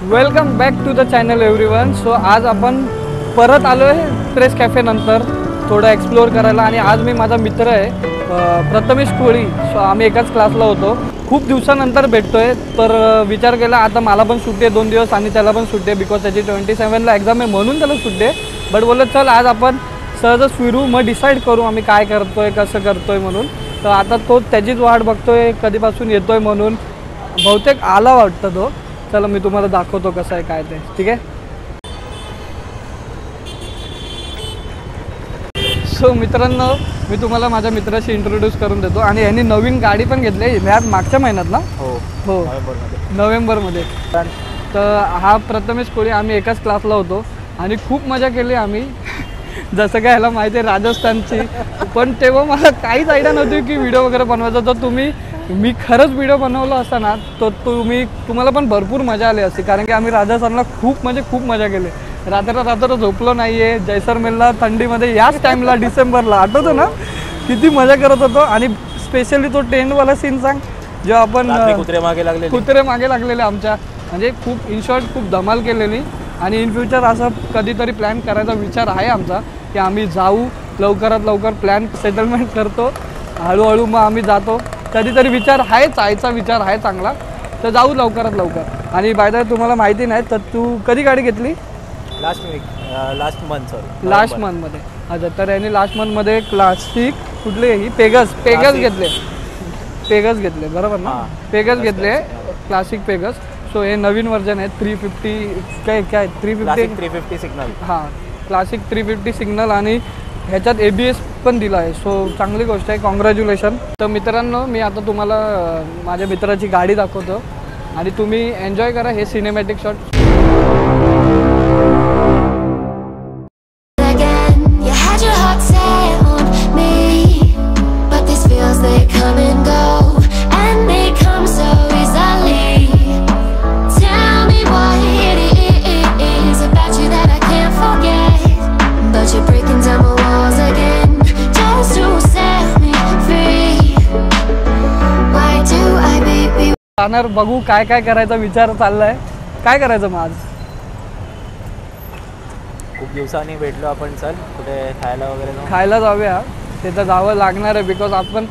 Welcome back to the channel everyone. So आज आपण परत आलो आहे प्रेस कॅफे नंतर थोडं एक्सप्लोअर करायला. आणि आज मी माझा मित्र आहे प्रथमेश कोळी. सो आम्ही एकाच क्लासला होतो. खूप दिवसानंतर भेटतोय तर विचार केला आता मला पण सुट्टी आहे 2 दिवस आणि त्याला पण सुट्टी आहे बिकॉज त्याची 27ला एक्झाम आहे म्हणून त्याला सुट्टी आहे. बट बोलत चल आज आपण सहजच फिरू मग डिसाईड करू आम्ही काय करतोय कसं करतोय म्हणून. तर आता तो त्याचीच वाट बघतोय कधीपासून येतोय म्हणून. बहुतेक आला वाटतं तो. चला मी तुम्हाला दाखवतो कसं आहे काय ते. ठीक आहे. सो मित्रांनो मी तुम्हाला माझ्या मित्राशी इंट्रोड्यूस करून देतो. आणि यांनी नवीन गाडी पण घेतली ह्यात मागच्या महिन्यात ना. हो नोव्हेंबरमध्ये. तर हा प्रथमेश कोळी आम्ही एकाच क्लासला होतो आणि खूप मजा केली आम्ही. जसं काय ह्याला माहिती आहे राजस्थानची. पण तेव्हा मला काहीच आयडिया नव्हती की व्हिडिओ वगैरे बनवायचा. तर मी खरंच व्हिडिओ बनवला असता ना तर तुम्हाला पण भरपूर मजा आली असती. कारण की आम्ही राजस्थानला खूप मजा केली. रात्र झोपलो नाही आहे. जैसलमेरला थंडीमध्ये याच टाईमला डिसेंबरला आठवतो ना किती मजा करत होतो. आणि स्पेशली तो टेंटवाला सीन सांग जेव्हा आपण कुत्रे मागे लागलेले आमच्या. म्हणजे खूप इन शॉर्ट खूप धमाल केलेली. आणि इन फ्युचर असं कधीतरी प्लॅन करायचा विचार आहे आमचा की आम्ही जाऊ लवकरात लवकर. प्लॅन सेटलमेंट करतो हळूहळू मग आम्ही जातो. कधीतरी विचार आहे जायचा विचार आहे चांगला. तर जाऊ लवकरात लवकर. आणि बाय द वे तुम्हाला माहिती नाही तर तू कधी गाडी घेतली. लास्ट मंथमध्ये. अच्छा तर यांनी लास्ट मंथमध्ये क्लासिक कुठले ही पेगस घेतले बरोबर ना. पेगस घेतले क्लासिक पेगस. सो हे नवीन वर्जन आहे 350 काय 350 सिग्नल. हां क्लासिक 350 सिग्नल. आणि ह्याच्यात ABS पण दिला आहे. सो चांगली गोष्ट आहे. कॉंग्रॅच्युलेशन. तर मित्रांनो मी आता तुम्हाला माझ्या मित्राची गाडी दाखवतो आणि तुम्ही एन्जॉय करा हे सिनेमॅटिक शॉट. जाणार बघू काय करायचा विचार चाललाय. काय करायचं मग आज. खूप दिवसांनी भेटलो आपण. चल कुठे खायला जाऊया. तिथं जावं लागणार आहे बिकॉज आपण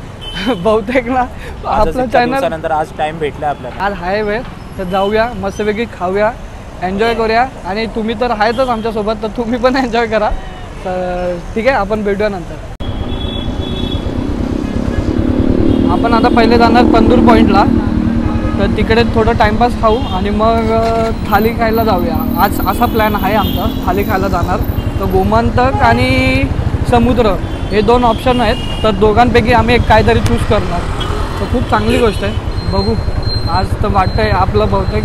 बहुतेक ना आपलं चॅनल नंतर आज टाइम भेटला आपल्याला. आज आहे वेळ तर जाऊया मस्तपैकी खाऊया एन्जॉय करूया. आणि तुम्ही तर आहेतच आमच्यासोबत तर तुम्ही पण एन्जॉय करा. तर ठीक आहे आपण भेटूया नंतर. आपण आता पहिले जाणार तंदूर पॉईंटला. तर तिकडे थोडं टाईमपास खाऊ आणि मग थाली खायला जाऊया. आज असा प्लॅन आहे आमचा. थाली खायला जाणार. तर गोमंतक आणि समुद्र हे 2 ऑप्शन आहेत. तर दोघांपैकी आम्ही एक काहीतरी चूज करणार. तर खूप चांगली गोष्ट आहे. बघू आज तर वाटतं आहे आपलं बहुतेक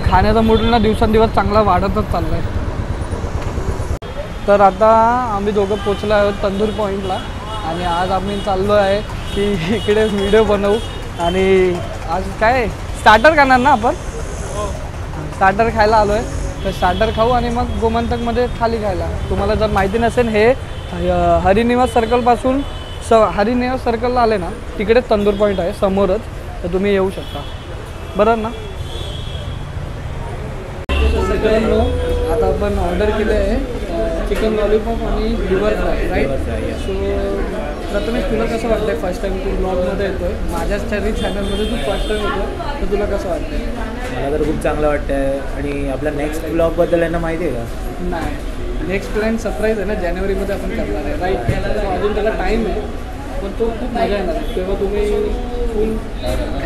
खाण्याचा मूड ना दिवसेंदिवस चांगला वाढतच चालला आहे. तर आता आम्ही दोघं पोचलो आहोत तंदूर पॉईंटला. आणि आज आम्ही चाललो आहे की इकडे व्हिडिओ बनवू. आणि आज काय स्टार्टर करणार ना आपण. स्टार्टर खायला आलो आहे. तर स्टार्टर खाऊ आणि मग गोमंतकमध्ये थाली खायला. तुम्हाला जर माहिती नसेल हे हरिनिवास सर्कलपासून हरिनिवास सर्कलला आले ना तिकडे तंदूर पॉईंट आहे समोरच. तर तुम्ही येऊ शकता बरोबर ना. मित्रांनो आता आपण ऑर्डर केले आहे चिकन लॉलीपॉप आणि liver fry right. So Prathamesh तुला कसं वाटतं आहे फर्स्ट टाईम तू ब्लॉगमध्ये येतो आहे. माझ्याच चॅनलमध्ये तू फर्स्ट टाईम येतो तर तुला कसं वाटतं आहे. मला तर खूप चांगलं वाटतं आहे. आणि आपल्या नेक्स्ट ब्लॉगबद्दल यांना माहिती आहे का. नाही नेक्स्ट प्लॅन सरप्राईज आहे ना जानेवारीमध्ये आपण करणार आहे राईट. अजून त्याला टाईम आहे पण तो खूप मजा येणार. तेव्हा तुम्ही फुल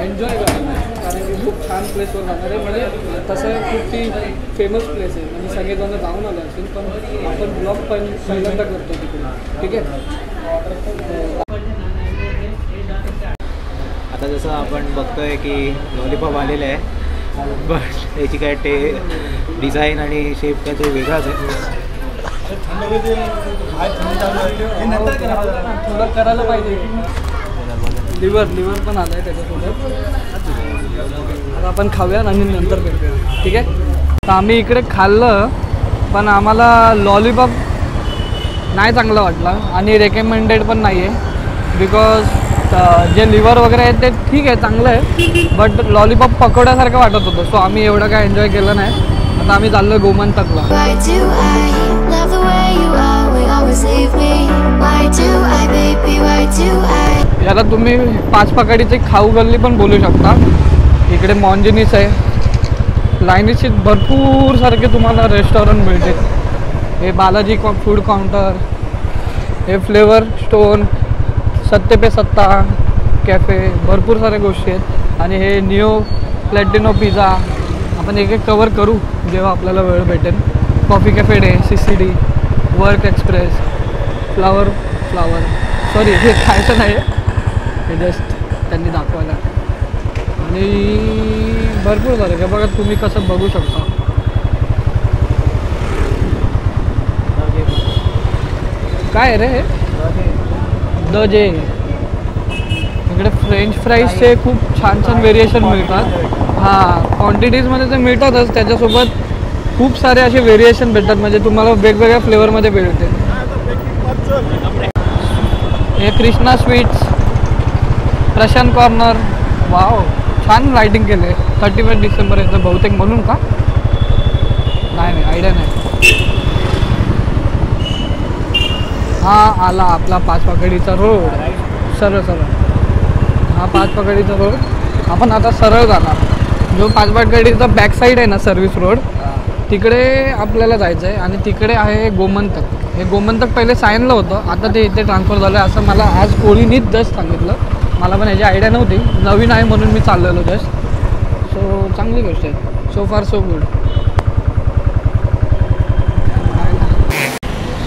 एन्जॉय करणार. कारण की खूप छान प्लेसवर जाणार आहे. म्हणजे तसं खूप ती फेमस प्लेस आहे. म्हणजे सगळेजण जाऊन आले असतील पण आपण ब्लॉग पण पहिल्यांदा करतो तिकडे. ठीक आहे. आता जसं आपण बघतोय की लॉलीपॉप आलेलं आहे बट याची काय डिझाईन आणि शेप काय ते वेगळाच आहे. थोडं करायला पाहिजे. लिव्हर पण आलं आहे त्याच्यासोबत. आता आपण खाऊया आणि नंतर भेटूया. ठीक आहे. तर आम्ही इकडे खाल्लं पण आम्हाला लॉलीपॉप नाही चांगला वाटला आणि रेकमेंडेड पण नाही आहे बिकॉज जे लिव्हर वगैरे आहे ते ठीक आहे, चांगलं आहे, बट लॉलीपॉप पकोड्यासारखं वाटत होतं. सो आम्ही एवढं काय एन्जॉय केलं नाही. आता आम्ही चाललो गोमंतकला. Why do I love the way you always leave me? Why do I, baby, why do I? याला तुम्ही पाच पकडीची खाऊ गल्ली पण बोलू शकता. इकडे मॉन्जिनीस आहे. लाईनीशी भरपूर सारखे तुम्हाला रेस्टॉरंट मिळतील. हे बालाजी फूड काउंटर, हे फ्लेवर स्टोन, सत्ते पे सत्ता कॅफे, भरपूर साऱ्या गोष्टी आहेत. आणि हे निओ प्लॅटिनो पिझ्झा. आपण एक एक कवर करू जेव्हा आपल्याला वेळ भेटेल. Coffee cafe day, CCD, work express, flower sorry हे खायचं नाही, हे जस्ट त्यांनी दाखवायला. आणि भरपूर झालं का बघा, तुम्ही कसं बघू शकता. काय रे हे द जे. इकडे फ्रेंच फ्राईजचे खूप छान छान व्हेरिएशन मिळतात. हां, क्वांटिटीजमध्ये ते मिळतातच, त्याच्यासोबत खूप सारे असे व्हेरिएशन भेटतात, म्हणजे तुम्हाला वेगवेगळ्या फ्लेवरमध्ये भेटते. हे Krishna sweets, Prashant corner. Wow, छान लाईटिंग केले. 31 डिसेंबर येतं बहुतेक, म्हणून का नाही आयडिया नाही. हा आला आपला पाच पकडीचा रोड. सरळ हा पाच पकडीचा रोड. आपण आता सरळ जाणार. जो पाच पकडीचा बॅक साईड आहे ना, सर्व्हिस रोड, तिकडे आपल्याला जायचं आहे. आणि तिकडे आहे गोमंतक. हे गोमंतक पहिले सायनला होतं, आता ते इथे ट्रान्सफर झालं आहे असं मला आज कोळीनीच जस्ट सांगितलं. मला पण याची आयडिया नव्हती, नवीन आहे म्हणून मी चाललेलो जस्ट. सो चांगली गोष्ट आहे. सो फार सो गुड.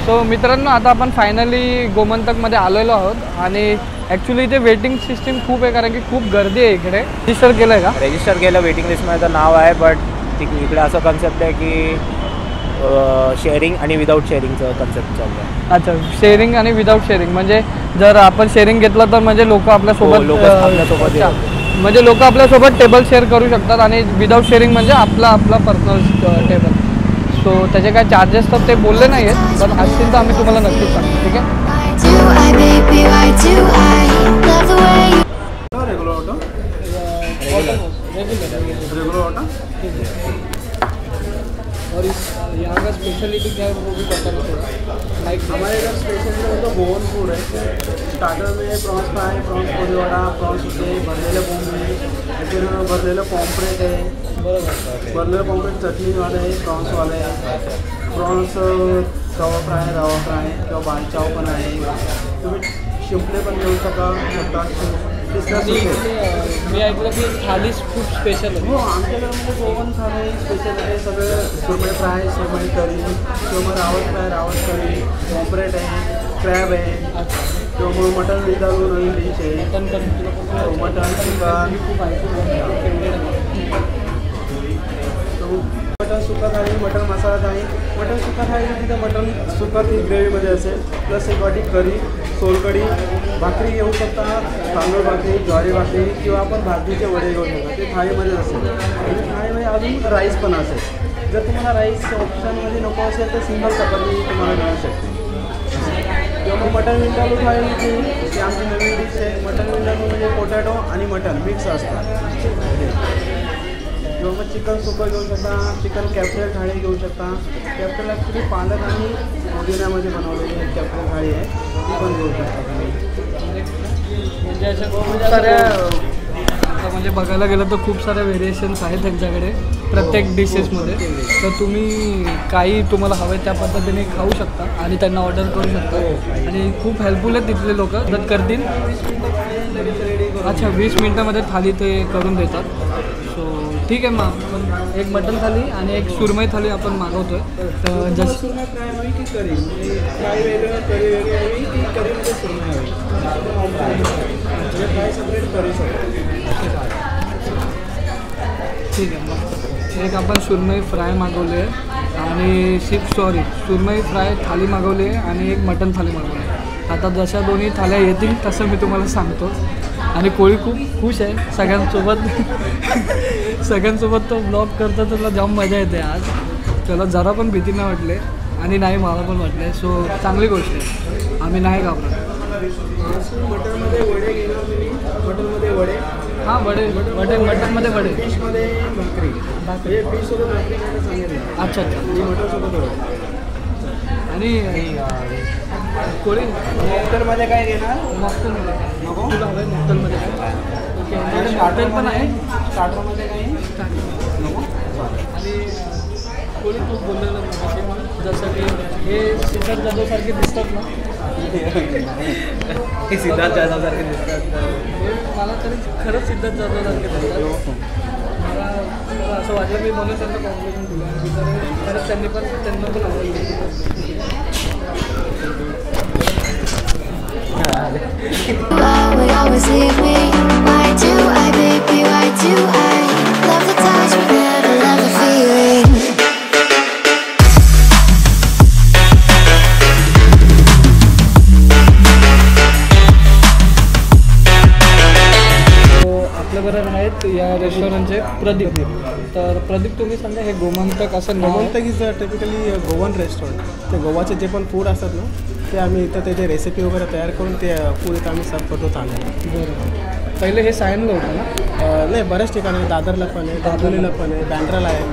सो मित्रांनो, आता आपण फायनली गोमंतकमध्ये आलेलो आहोत. आणि ॲक्च्युली इथे वेटिंग सिस्टीम खूप आहे, कारण की खूप गर्दी आहे इकडे. रजिस्टर केलं आहे का? रजिस्टर केलं, वेटिंग लिस्टमध्ये तर नाव आहे, बट इकडे असं कन्सेप्ट आहे की शेअरिंग आणि विदाऊट शेअरिंगचं कन्सेप्ट चालू आहे. अच्छा, शेअरिंग आणि विदाऊट शेअरिंग, म्हणजे जर आपण शेअरिंग घेतलं तर म्हणजे लोक आपल्यासोबत म्हणजे लोक आपल्यासोबत टेबल शेअर करू शकतात. आणि विदाऊट शेअरिंग म्हणजे आपला पर्सनल टेबल. सो त्याचे काय चार्जेस तर ते बोलले नाही आहेत, पण असतील तर आम्ही तुम्हाला नक्कीच सांगतो. ठीक आहे. और इस यहाँ का स्पेशलिटी क्या है वो भी बता दो थोड़ा. लाइक हमारे इधर स्पेशलिटी तो गोवन फूड है. स्टार्टर में प्रॉन्स फ्राई, प्रॉन्स कोरिवाडा, प्रॉन्स होते, भरलेलं बोंबील, फिर भरलेलं पॉम्फ्रेट आहे. बरोबर, भरलेलं पॉम्फ्रेट चटणीवालं आहे, प्रॉन्सवालं आहे. प्रॉन्स रवा फ्राय किंवा बालचाव पण आहे. तुम्ही शिंपले पण घेऊ शकता. मी ऐकलं की थाली खूप स्पेशल आहे. हो, आमच्याकडे म्हणजे गोवन थाली स्पेशल आहे. सगळं सुरमई फ्राय, सुरमई करी किंवा रावत फ्राय, रावत करी, पॉम्फ्रेट आहे, क्रॅब आहे किंवा मग मटन विदाऊट नवीन डिश आहे. मटन चिकन खूप ऐकून मटन सुका थाळी, मटन मसाला थाळी. मटन सुका थाळी तिथं मटन सुका ती ग्रेव्हीमध्ये असेल, प्लस एक वाटी करी, सोलकढी, भाकरी घेऊ शकता, तांदूळ भाकरी, ज्वारी भाकरी किंवा आपण भाकरीचे वडे घेऊ शकता. ते थाळीमध्ये असेल. आणि थाळीमध्ये अजून राईस पण असेल. जर तुम्हाला राईस ऑप्शनमध्ये नको असेल तर सिंगल चपाती तुम्हाला मिळू शकते. किंवा मग मटन विंडालू थाळी ती आमची नवीन डिश आहे. मटन विंडालू म्हणजे पोटॅटो आणि मटन मिक्स असतात. किंवा मग चिकन सुकं घेऊ शकता, चिकन कॅप्रेल थाळी घेऊ शकता. कॅप्रेल ॲक्च्युली पालक आणि पुदिन्यामध्ये बनवलेली एक कॅप्रेल थाळी आहे, ती पण घेऊ शकता तुम्ही. म्हणजे अशा खूप साऱ्या, आता म्हणजे बघायला गेलं तर खूप साऱ्या व्हेरिएशन्स आहेत त्यांच्याकडे प्रत्येक डिशेसमध्ये. तर तुम्ही काही तुम्हाला हवं आहे त्या पद्धतीने खाऊ शकता आणि त्यांना ऑर्डर करू शकता. आणि खूप हेल्पफुल आहेत तिथले लोक, मदत करतील. अच्छा, 20 मिनटामध्ये थाली ते करून देतात. सो ठीक आहे. मग आपण एक मटन थाली आणि एक सुरमई थाली आपण मागवतोय. तर जसं सुरमई फ्राय हवी की करी, फ्राय वेगळं करी वेगळी हवी की करीमध्ये सुरमई हवी, म्हणजे फ्राय सेपरेट करी सगळं. ठीक आहे. मग एक आपण सुरमई फ्राय मागवली आहे आणि सुरमई फ्राय थाली मागवली आहे आणि एक मटन थाली मागवली आहे. आता जशा दोन्ही थाल्या येतील तसं मी तुम्हाला सांगतो. आणि कोळी खूप खुश आहे सगळ्यांसोबत तो ब्लॉग करतो, तर तुला जाम मजा येते आज. त्याला जरा पण भीती नाही वाटले आणि नाही मला पण वाटले. सो चांगली गोष्ट आहे, आम्ही नाही घाबरत. मटनमध्ये वडे घेणार तुम्ही, मटनमध्ये वडे, हां वडे वडे मटनमध्ये वडे, फिशमध्ये भाकरी, हे फिशसोबत भाकरी खायला सांगितलं. अच्छा अच्छा. आणि मटनसोबत वडे. आणि कोळी मटनमध्ये काय घेणार? मॉकटेलमध्ये नको? तुला हवं आहे मॉकटेलमध्ये काय? ओके आणि मॉकटेल पण आहे स्टार्टरमध्ये काही नको? आणि कोळी तू बोललेलं नाही जसं की हे सिद्धार्थ जाधवसारखे दिसतात ना, हे सिद्धार्थ जाधवसारखे दिसतात. हे मला तरी खरंच सिद्धार्थ जाधवसारखे दिसतात. मला असं वाटलं मी म्हणून त्यांना कॉम्प्लिमेंट दिलं, तर खरंच त्यांना पण आवडलं. Will always leave me. Why do I, baby, why do I love the touch but never love the feeling? आपल्याबरोबर आहेत या रेस्टॉरंटचे प्रदीप. तर प्रदीप तुम्ही सांगा हे गोमंतक असं नाव आहे. Gomantak is typically Goan restaurant. ते गोवाचे जे पण फूड असतात ना ते आम्ही इथं त्याचे रेसिपी वगैरे तयार करून ते फूड इथं आम्ही सर्व करतो ठाण्याला. बरं. पहिले हे सायनला होतं ना? नाही बऱ्याच ठिकाणी आहे. दादरला पण आहे, दादोलीला पण आहे, बँड्राला आहे,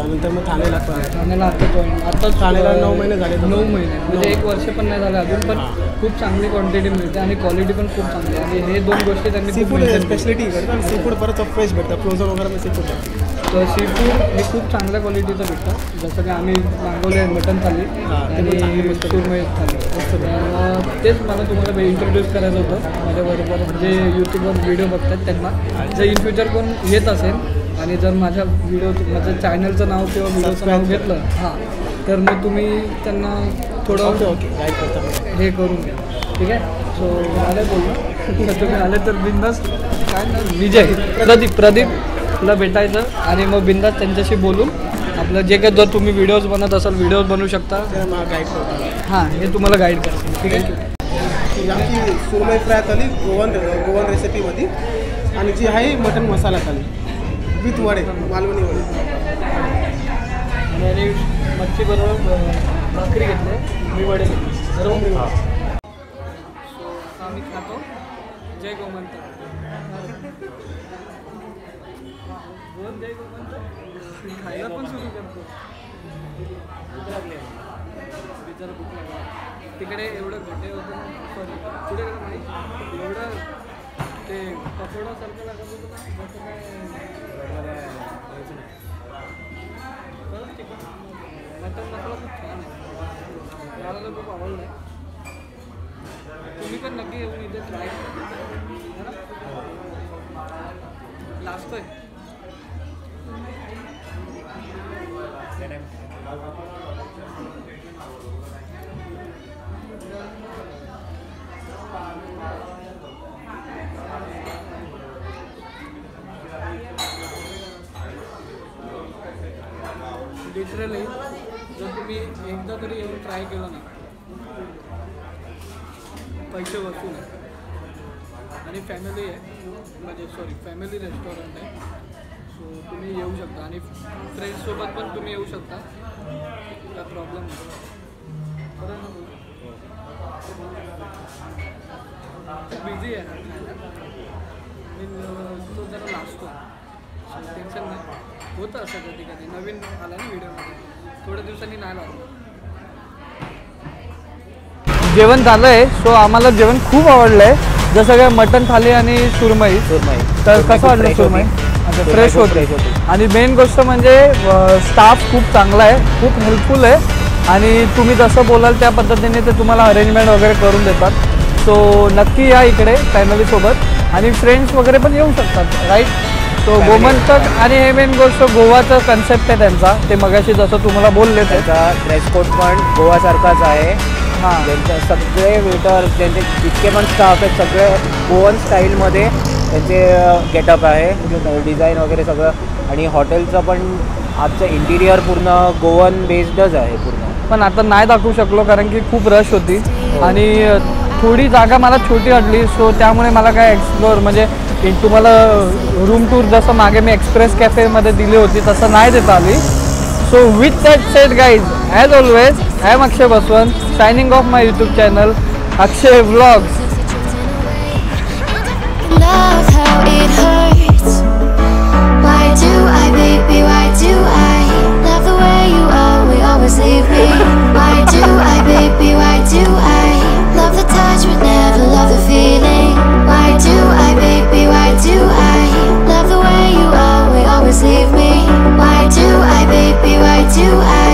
नंतर मग ठाण्याला पण आहे. ठाण्याला आता जॉईन आताच ठाण्याला 9 महिने झाले. 9 महिने म्हणजे 1 वर्ष पण नाही झालं अजून, पण खूप चांगली क्वांटिटी मिळते आणि क्वालिटी पण खूप चांगली आहे. आणि हे 2 गोष्टी त्यांनी सी खूप फूड maintain स्पेशलिटी करतात. सी फूड बरंच फ्रेश भेटतं. फ्रोझन वगैरे सी फूड आहे. तर सी फूड हे खूप चांगल्या क्वालिटीचं भेटतं. जसं की आम्ही मागवले मटन थाली आणि सुरमई थाली. तर तेच मला तुम्हाला इंट्रोड्यूस करायचं होतं माझ्याबरोबर जे यूट्यूबवर व्हिडिओ बघतात त्यांना. जर इन फ्युचर कोण येत असेल आणि जर माझ्या माझ्या चॅनलचं नाव किंवा व्हिडिओचं नाव घेतलं हां, तर मग तुम्ही त्यांना थोडं गाईड करता. हे करून घ्या. ठीक आहे. सो आले बोललो तर तुम्ही आले तर बिंदास काय ना विजय प्रदीपला भेटायचं आणि मग बिंदास त्यांच्याशी बोलून आपलं जे काही जर तुम्ही व्हिडिओज बनवत असाल व्हिडिओज बनवू शकता. गाईड करतो. हां हे तुम्हाला गाईड करतील. ठीक आहे. आमची सुरमई फ्राय थाली गोवन रेसिपीमध्ये आणि जी आहे मटन मसाला थाली विथ वडे, मालवणी वडे. आणि मच्छी बरोबर भाकरी घेतले, मी वडे घेतले बरोबर. सो आम्ही खातो. जय गोमंतक. बोल जय गोमंतक. खायला पण सुरू करतो. बिचारा भूक लागला. तिकडे एवढं घटे होतं सॉरी पुढे एवढं ते पकोडासारखं लागत होतं ना जसं काय मटन मसाला खूप छान आहे. मला तर खूप आवडलं आहे. तुम्ही पण नक्की येऊन इथे ट्राय करा. लास्ट आहे. लिटरली जर तुम्ही एकदा तरी येऊन ट्राय केलं ना पैसे वसूल आहे. आणि फॅमिली आहे म्हणजे फॅमिली रेस्टॉरंट आहे. सो तुम्ही येऊ शकता आणि फ्रेंड्ससोबत पण तुम्ही येऊ शकता. काय प्रॉब्लेम नाही. बिझी आहे तो जरा लाजतो. टेन्शन नाही. होतं असं कधी कधी नवीन आला ना व्हिडिओमध्ये थोड्या दिवसांनी नाही लागलं. जेवण झालं आहे. सो आम्हाला जेवण खूप आवडलं आहे. जसं काय मटन थाली आणि सुरमई. तर कसं वाटलं सुरमई? अच्छा फ्रेश होते. आणि मेन गोष्ट म्हणजे स्टाफ खूप चांगला आहे, खूप हेल्पफुल आहे. आणि तुम्ही जसं बोलाल त्या पद्धतीने ते तुम्हाला अरेंजमेंट वगैरे करून देतात. सो नक्की या इकडे फॅमिलीसोबत आणि फ्रेंड्स वगैरे पण येऊ शकतात राईट. सो गोमंतक आणि हे मेन गोष्ट गोवाचं कन्सेप्ट आहे त्यांचा. ते मगाशी जसं तुम्हाला बोलले त्याचा ड्रेस कोड पण गोवासारखाच आहे. हां त्यांचे सगळे वेटर त्यांचे जितके पण स्टाफ आहेत सगळे गोवन स्टाईलमध्ये त्यांचे गेटअप आहे, डिझाईन वगैरे सगळं. आणि हॉटेलचं पण आमचं इंटिरियर पूर्ण गोवन बेस्डच आहे पूर्ण. पण आता नाही दाखवू शकलो कारण की खूप रश होती आणि थोडी जागा मला छोटी वाटली. सो त्यामुळे मला काय एक्सप्लोअर म्हणजे तुम्हाला रूम टूर जसं मागे मी एक्सप्रेस कॅफेमध्ये दिली होती तसं नाही देता आली. So with that set guys as always I am Akshay Baswant signing off my YouTube channel. Akshay blog. Love how it hurts. Why do I, baby, why do I love the way you always leave me? Why do I, baby, why do I love the touch but never love the feeling? Why do I, baby, why do I love the way you always leave me? Why do I, baby, why do I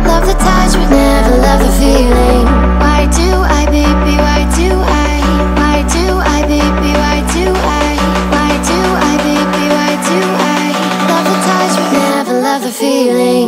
love the touch but never love the feeling? Why do I, baby, why do I? Why do I, baby, why do I? Why do I, baby, why do I love the touch but never love the feeling?